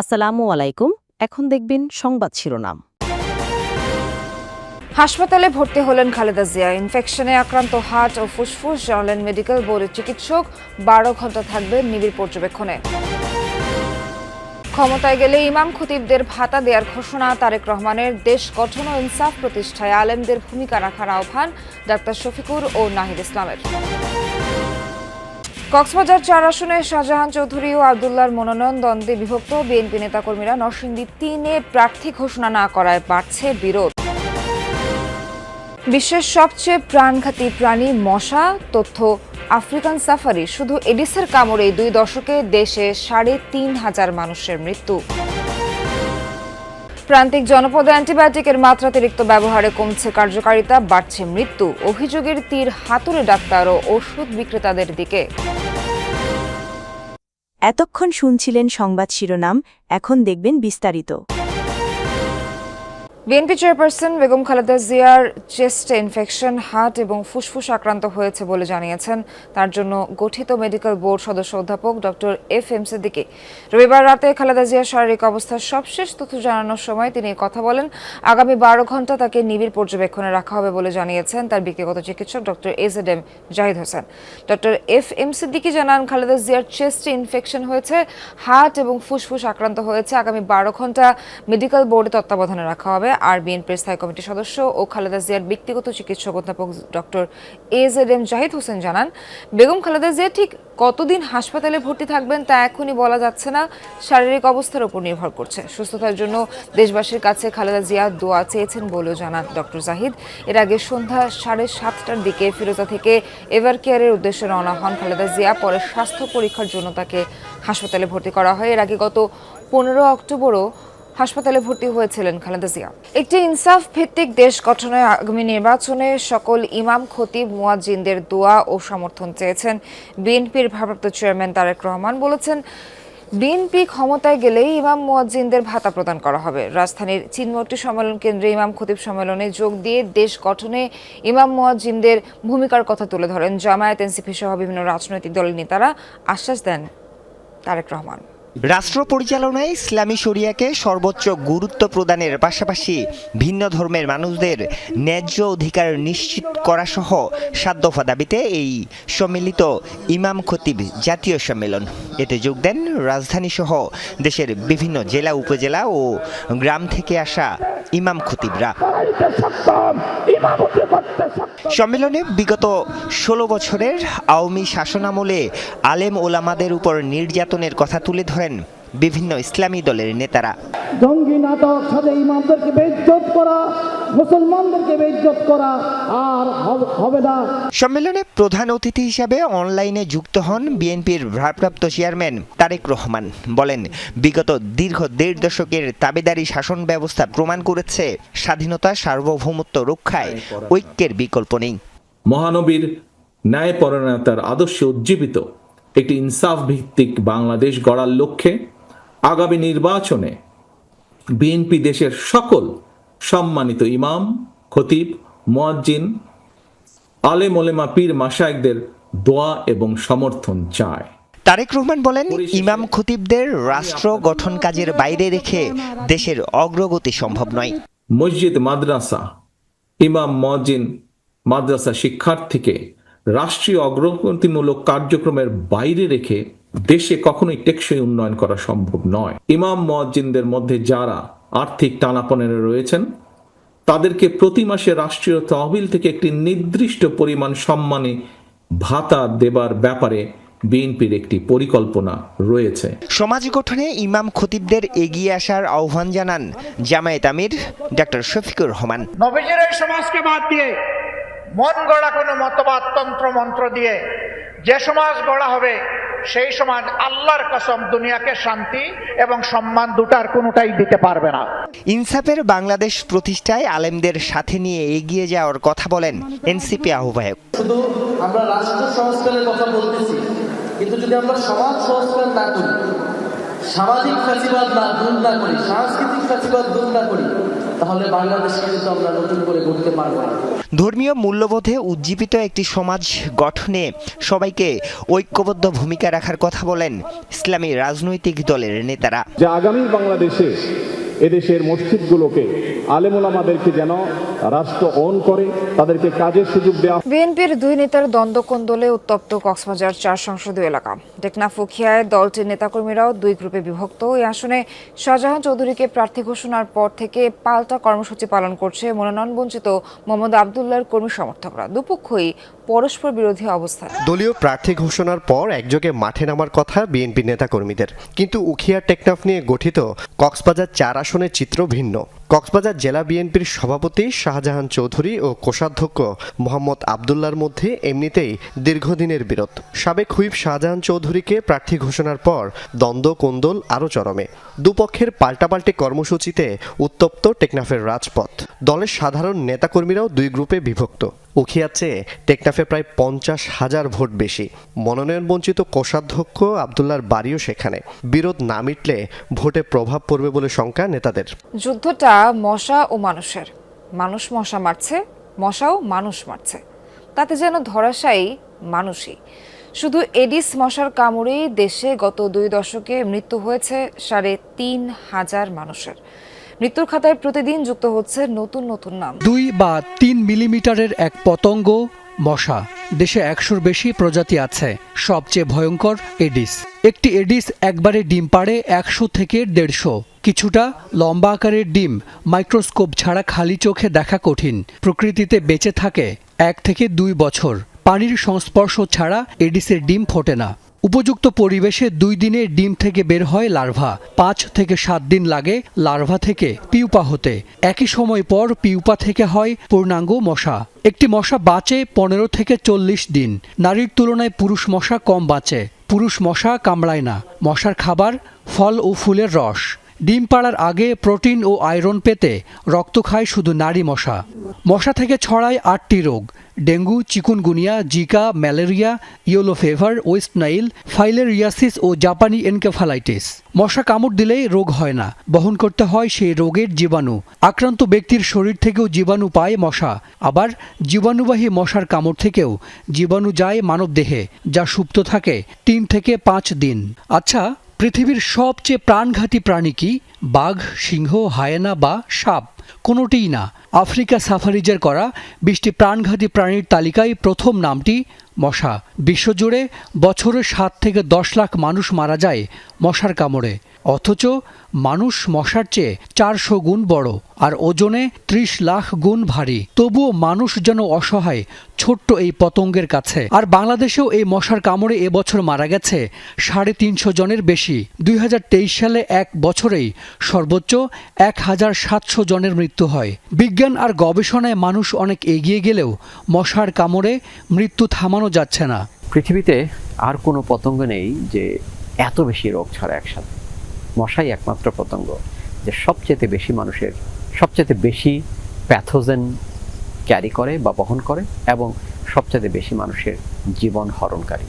আসসালামু আলাইকুম। এখন দেখবেন সংবাদ শিরোনাম। হাসপাতালে ভর্তি হলেন খালেদা জিয়া। ইনফেকশনে আক্রান্ত হার্ট ও ফুসফুস জানালেন মেডিকেল বোর্ডের চিকিৎসক। 12 ঘণ্টা থাকবেন নিবিড় পর্যবেক্ষণে। ক্ষমতায় গেলে ইমাম খতিবদের ভাতা দেওয়ার ঘোষণা। তারেক রহমানের দেশ গঠন ও ইনসাফ প্রতিষ্ঠায় আলেমদের ভূমিকা রাখার আহ্বান ডাক্তার শফিকুর ও নাহিদ ইসলামের। কক্সবাজার 4 আসনে শাহজাহান চৌধুরী ও আব্দুল্লাহর মনোনয়ন দ্বন্দ্বে বিভক্ত। বিএনপি নেতাকর্মীরা নরসিংদী 3-এ প্রার্থী ঘোষণা না করায় বাড়ছে বিরোধ। বিশ্বের সবচেয়ে প্রাণঘাতী প্রাণী মশা, তথ্য আফ্রিকান সাফারি। শুধু এডিসের কামড়ে 2 দশকে দেশে 3,500 মানুষের মৃত্যু। প্রান্তিক জনপদে অ্যান্টিবায়োটিকের মাত্রাতিরিক্ত ব্যবহারে কমছে কার্যকারিতা, বাড়ছে মৃত্যু। অভিযোগের তীর হাতুড়ে ডাক্তার ও ওষুধ বিক্রেতাদের দিকে। এতক্ষণ শুনছিলেন সংবাদ শিরোনাম, এখন দেখবেন বিস্তারিত। বিএনপি চেয়ারপারসন বেগম খালেদা জিয়ার চেস্টে ইনফেকশন, হার্ট এবং ফুসফুস আক্রান্ত হয়েছে বলে জানিয়েছেন তার জন্য গঠিত মেডিকেল বোর্ড সদস্য অধ্যাপক ডক্টর এফ.এম. সিদ্দিকী। রবিবার রাতে খালেদা জিয়ার শারীরিক অবস্থার সবশেষ তথ্য জানানোর সময় তিনি কথা বলেন। আগামী 12 ঘণ্টা তাকে নিবিড় পর্যবেক্ষণে রাখা হবে বলে জানিয়েছেন তার ব্যক্তিগত চিকিৎসক doctor AZM Zahid Hossain. Doctor FM. Siddiqui জানান, খালেদা জিয়ার চেস্টে ইনফেকশন হয়েছে, হার্ট এবং ফুসফুস আক্রান্ত হয়েছে। আগামী 12 ঘণ্টা মেডিকেল বোর্ডে তত্ত্বাবধানে রাখা হবে। আর বিএনপির স্থায়ী কমিটির সদস্য ও খালেদা জিয়ার ব্যক্তিগত চিকিৎসক অধ্যাপক ডক্টর এজেডএম জাহিদ হোসেন জানান, বেগম খালেদা জিয়া ঠিক কতদিন হাসপাতালে ভর্তি থাকবেন তা এখনই বলা যাচ্ছে না, শারীরিক অবস্থার উপর নির্ভর করছে। সুস্থতার জন্য দেশবাসীর কাছে খালেদা জিয়া দোয়া চেয়েছেন বলেও জানান ডক্টর জাহিদ। এর আগে সন্ধ্যা 7:30টার দিকে ফিরোজা থেকে এভার কেয়ারের উদ্দেশ্যে রওনা হন খালেদা জিয়া। পরে স্বাস্থ্য পরীক্ষার জন্য তাকে হাসপাতালে ভর্তি করা হয়। এর আগে গত 15 অক্টোবরও হাসপাতালে ভর্তি হয়েছিলেন খালেদা জিয়া। একটি ইনসাফ ভিত্তিক দেশ গঠনে আগামী নির্বাচনে সকল ইমাম খতিব মুয়াজ্জিনদের দোয়া ও সমর্থন চেয়েছেন বিএনপির ভারপ্রাপ্ত চেয়ারম্যান তারেক রহমান। বলেছেন, বিএনপি ক্ষমতায় গেলেই ইমাম মুয়াজ্জিনদের ভাতা প্রদান করা হবে। রাজধানীর চিনমোট্টি সম্মেলন কেন্দ্রে ইমাম খতিব সম্মেলনে যোগ দিয়ে দেশ গঠনে ইমাম মুয়াজ্জিনদের ভূমিকার কথা তুলে ধরেন জামায়াত, এনসিপি সহ বিভিন্ন রাজনৈতিক দলের নেতারা। আশ্বাস দেন তারেক রহমান, রাষ্ট্র পরিচালনায় ইসলামী শরিয়াকে সর্বোচ্চ গুরুত্ব প্রদানের পাশাপাশি ভিন্ন ধর্মের মানুষদের ন্যায্য অধিকার নিশ্চিত করা সহ 7 দফা দাবিতে এই সম্মিলিত ইমাম খতিব জাতীয় সম্মেলন। এতে যোগ দেন রাজধানী সহ দেশের বিভিন্ন জেলা, উপজেলা ও গ্রাম থেকে আসা ইমাম খতিবরা। সম্মেলনে বিগত 16 বছরের আওয়ামী শাসনামলে আলেম ওলামাদের উপর নির্যাতনের কথা তুলে ধরেন বিভিন্ন ইসলামী দলের নেতারা। জঙ্গি নাটক সাথে ইমামদেরকে বেইজ্জত করা, মুসলমানদেরকে বেইজ্জত করা আর হবে না। সম্মেলনে প্রধান অতিথি হিসাবে অনলাইনে যুক্ত হন বিএনপির ভারপ্রাপ্ত চেয়ারম্যান তারেক রহমান। বলেন, বিগত দীর্ঘ 1.5 দশকের তাবেদারি শাসন ব্যবস্থা প্রমাণ করেছে স্বাধীনতা, সার্বভৌমত্ব রক্ষায় ঐক্যের বিকল্প নেই। মহানবীর ন্যায়পরায়ণতার আদর্শে উজ্জীবিত একটি ইনসাফ ভিত্তিক বাংলাদেশ গড়ার লক্ষ্যে আগামী নির্বাচনে বিএনপি দেশের সকল সম্মানিত ইমাম, খতিব, মুয়াজ্জিন, আলেম ওলেমা, পীর মাশায়েখদের দোয়া এবং সমর্থন চায়। তারেক রহমান বলেন, ইমাম খতিবদের রাষ্ট্র গঠন কাজের বাইরে রেখে দেশের অগ্রগতি সম্ভব নয়। মসজিদ, মাদ্রাসা, ইমাম, মুয়াজ্জিন, মাদ্রাসা শিক্ষার্থীকে রাষ্ট্রীয় অগ্রগতিমূলক কার্যক্রমের বাইরে রেখে দেশে কখনোই টেকসই উন্নয়ন করা সম্ভব নয়। ইমাম মুয়াজ্জিনদের মধ্যে যারা আর্থিক টানাপোড়েনে রয়েছেন তাদেরকে প্রতি মাসে রাষ্ট্রীয় তহবিল থেকে একটি নির্দিষ্ট পরিমাণ সম্মানী ভাতা দেবার ব্যাপারে বিএনপির একটি পরিকল্পনা রয়েছে। সমাজ গঠনে ইমাম খতিবদের এগিয়ে আসার আহ্বান জানান জামায়াত আমির ডক্টর শফিকুর রহমান। নবীজির এই সমাজকে বাদ দিয়ে মন গড়া কোনো মতবাদ, তন্ত্র মন্ত্র দিয়ে যে সমাজ গড়া হবে সেই সমাজ আল্লাহর কসম দুনিয়াকে শান্তি এবং সম্মান দুটার কোনোটাই দিতে পারবে না। ইনসাফের বাংলাদেশ প্রতিষ্ঠায় আলেমদের সাথে নিয়ে এগিয়ে যাওয়ার কথা বলেন এনসিপি আহ্বায়ক। শুধু আমরা রাষ্ট্র সংস্কারের কথা বলতেছি, কিন্তু যদি আমরা সমাজ সংস্কার না করি, সামাজিক ফ্যাসিবাদ দূর না করি, সাংস্কৃতিক ফ্যাসিবাদ দূর না করি, তাহলে বাংলাদেশকে কিন্তু আমরা নতুন করে গড়তে পারবো না। ধর্মীয় মূল্যবোধে উজ্জীবিত একটি সমাজ গঠনে সবাইকে ঐক্যবদ্ধ ভূমিকা রাখার কথা বলেন ইসলামী রাজনৈতিক দলের নেতারা। যে আগামী বাংলাদেশে এদেশের মসজিদগুলোকে আলেম ওলামাদেরকে যেন রাষ্ট্র অন করে, তাদেরকে কাজের সুযোগ দেওয়া। বিএনপির দুই নেতার দ্বন্দ্বকোন্দলে উত্তপ্ত কক্সবাজার ৪ সংসদীয় এলাকা। টেকনাফ ও খিয়ায় দলটির নেতাকর্মীরাও দুই গ্রুপে বিভক্ত। এই আসনে শাহজাহান চৌধুরীকে প্রার্থী ঘোষণার পর থেকে পাল্টা কর্মসূচি পালন করছে মনোনয়ন বঞ্চিত মোহাম্মদ আবদুল্লাহর কর্মী সমর্থকরা। দুপক্ষই পরস্পর বিরোধী অবস্থান। দলীয় প্রার্থী ঘোষণার পর একযোগে মাঠে নামার কথা বিএনপি নেতাকর্মীদের, কিন্তু উখিয়া টেকনাফ নিয়ে গঠিত কক্সবাজার ৪ আসনের চিত্র ভিন্ন। কক্সবাজার জেলা বিএনপির সভাপতি শাহজাহান চৌধুরী ও কোষাধ্যক্ষ মোহাম্মদ আবদুল্লাহর মধ্যে এমনিতেই দীর্ঘদিনের বিরোধ। সাবেক হুইপ শাহজাহান চৌধুরীকে প্রার্থী ঘোষণার পর দ্বন্দ্ব কোন্দল আরও চরমে। দুপক্ষের পাল্টাপাল্টি কর্মসূচিতে উত্তপ্ত টেকনাফের রাজপথ। দলের সাধারণ নেতাকর্মীরাও দুই গ্রুপে বিভক্ত। উখিয়ার চেয়ে টেকনাফে প্রায় 50,000 ভোট বেশি। মনোনয়ন বঞ্চিত কোষাধ্যক্ষ আবদুল্লাহর বাড়িও সেখানে। বিরোধ না মিটলে ভোটে প্রভাব পড়বে বলে শঙ্কা নেতাদের। যুদ্ধটা মশা ও মানুষের। মানুষ মশা মারছে, মশাও মানুষ মারছে। তাতে যেন ধরাশায়ী মানুষই। শুধু এডিস মশার কামড়েই দেশে গত 2 দশকে মৃত্যু হয়েছে 3,500 মানুষের। মৃত্যুর খাতায় প্রতিদিন যুক্ত হচ্ছে নতুন নতুন নাম। 2 বা 3 মিলিমিটারের এক পতঙ্গ মশা। দেশে 100-র বেশি প্রজাতি আছে। সবচেয়ে ভয়ঙ্কর এডিস। একটি এডিস একবারে ডিম পাড়ে 100 থেকে 150। কিছুটা লম্বা আকারের ডিম, মাইক্রোস্কোপ ছাড়া খালি চোখে দেখা কঠিন। প্রকৃতিতে বেঁচে থাকে 1 থেকে 2 বছর। পানির সংস্পর্শ ছাড়া এডিসের ডিম ফোটে না। উপযুক্ত পরিবেশে 2 দিনে ডিম থেকে বের হয় লার্ভা। 5 থেকে 7 দিন লাগে লার্ভা থেকে পিউপা হতে। একই সময় পর পিউপা থেকে হয় পূর্ণাঙ্গ মশা। একটি মশা বাঁচে 15 থেকে 40 দিন। নারীর তুলনায় পুরুষ মশা কম বাঁচে। পুরুষ মশা কামড়ায় না। মশার খাবার ফল ও ফুলের রস। ডিম পাড়ার আগে প্রোটিন ও আয়রন পেতে রক্ত খায় শুধু নারী মশা। মশা থেকে ছড়ায় 8টি রোগ: dengue, chikungunya, Zika, malaria, yellow fever, West Nile, filariasis ও জাপানি এনকেফালাইটিস। মশা কামড় দিলেই রোগ হয় না, বহন করতে হয় সেই রোগের জীবাণু। আক্রান্ত ব্যক্তির শরীর থেকেও জীবাণু পায় মশা। আবার জীবাণুবাহী মশার কামড় থেকেও জীবাণু যায় মানবদেহে, যা সুপ্ত থাকে 3 থেকে 5 দিন। আচ্ছা, পৃথিবীর সবচেয়ে প্রাণঘাতী প্রাণী কি? বাঘ, সিংহ, হায়েনা বা সাপ? কোনোটিই না। আফ্রিকা সাফারিজের করা 20টি প্রাণঘাতী প্রাণীর তালিকায় প্রথম নামটি মশা। বিশ্বজুড়ে বছরে 7 থেকে 10 লাখ মানুষ মারা যায় মশার কামড়ে। অথচ মানুষ মশার চেয়ে 400 গুণ বড় আর ওজনে 30 লাখ গুণ ভারী। তবুও মানুষ যেন অসহায় ছোট্ট এই পতঙ্গের কাছে। আর বাংলাদেশেও এই মশার কামড়ে এবছর মারা গেছে 350 জনের বেশি। 2023 সালে এক বছরেই সর্বোচ্চ 1700 জনের মৃত্যু হয়। বিজ্ঞান আর গবেষণায় মানুষ অনেক এগিয়ে গেলেও মশার কামড়ে মৃত্যু থামানো যাচ্ছে না। পৃথিবীতে আর কোনো পতঙ্গ নেই যে এত বেশি রোগ ছড়ায় একসাথে। মশাই একমাত্র পতঙ্গ যে সবচেয়ে বেশি মানুষের সবচেয়ে বেশি প্যাথোজেন ক্যারি করে বা বহন করে এবং সবচেয়ে বেশি মানুষের জীবন হরণকারী।